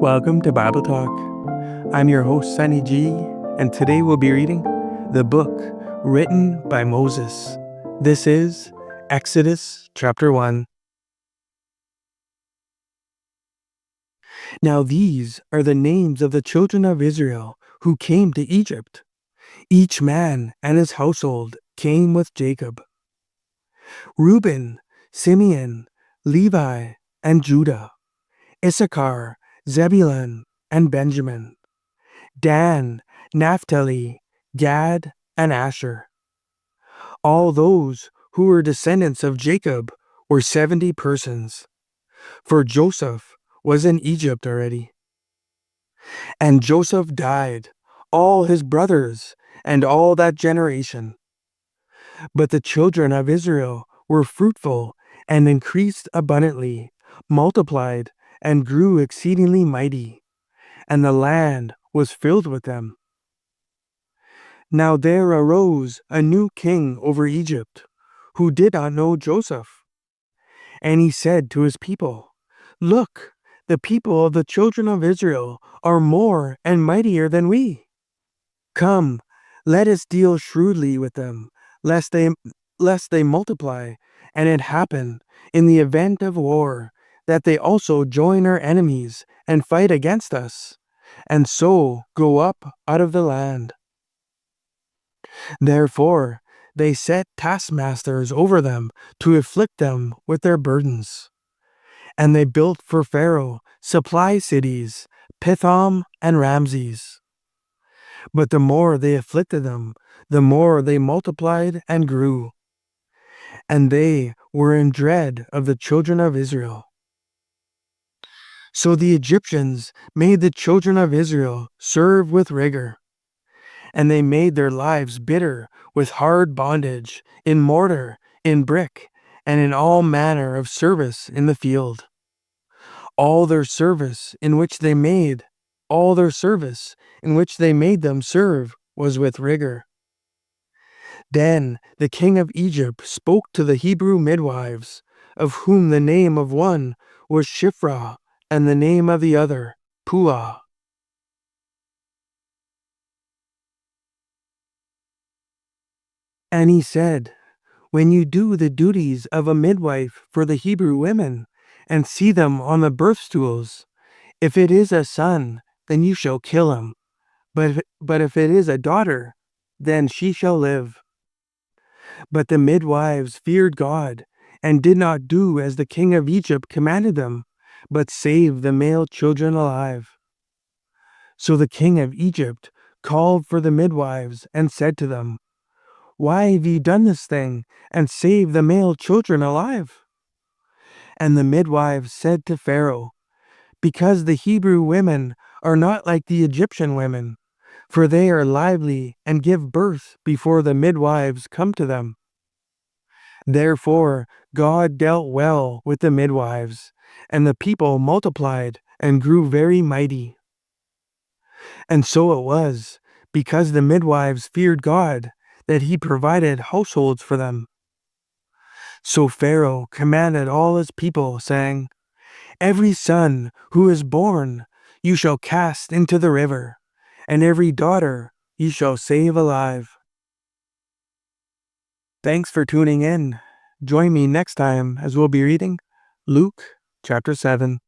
Welcome to Bible Talk. I'm your host, Sonny G, and today we'll be reading the book written by Moses. This is Exodus chapter 1. Now these are the names of the children of Israel who came to Egypt. Each man and his household came with Jacob. Reuben, Simeon, Levi, and Judah. Issachar, Zebulun, and Benjamin. Dan, Naphtali, Gad, and Asher. All those who were descendants of Jacob were 70 persons, for Joseph was in Egypt already. And Joseph died, all his brothers, and all that generation. But the children of Israel were fruitful and increased abundantly, multiplied, and grew exceedingly mighty, and the land was filled with them. Now there arose a new king over Egypt, who did not know Joseph. And he said to his people, Look, the people of the children of Israel are more and mightier than we. Come, let us deal shrewdly with them, lest they multiply, and it happen, in the event of war, that they also join our enemies and fight against us, and so go up out of the land. Therefore, they set taskmasters over them to afflict them with their burdens. And they built for Pharaoh supply cities, Pithom and Ramses. But the more they afflicted them, the more they multiplied and grew. And they were in dread of the children of Israel. So the Egyptians made the children of Israel serve with rigor. And they made their lives bitter with hard bondage, in mortar, in brick, and in all manner of service in the field. All their service in which they made them serve was with rigor. Then the king of Egypt spoke to the Hebrew midwives, of whom the name of one was Shiphrah, and the name of the other Puah. And he said, When you do the duties of a midwife for the Hebrew women, and see them on the birth stools, if it is a son, then you shall kill him. But if it is a daughter, then she shall live. But the midwives feared God, and did not do as the king of Egypt commanded them, but saved the male children alive. So the king of Egypt called for the midwives, and said to them, Why have ye done this thing, and saved the male children alive? And the midwives said to Pharaoh, Because the Hebrew women are not like the Egyptian women, for they are lively and give birth before the midwives come to them. Therefore God dealt well with the midwives, and the people multiplied and grew very mighty. And so it was, because the midwives feared God, that he provided households for them. So Pharaoh commanded all his people, saying, Every son who is born you shall cast into the river, and every daughter you shall save alive. Thanks for tuning in. Join me next time as we'll be reading Luke chapter 7.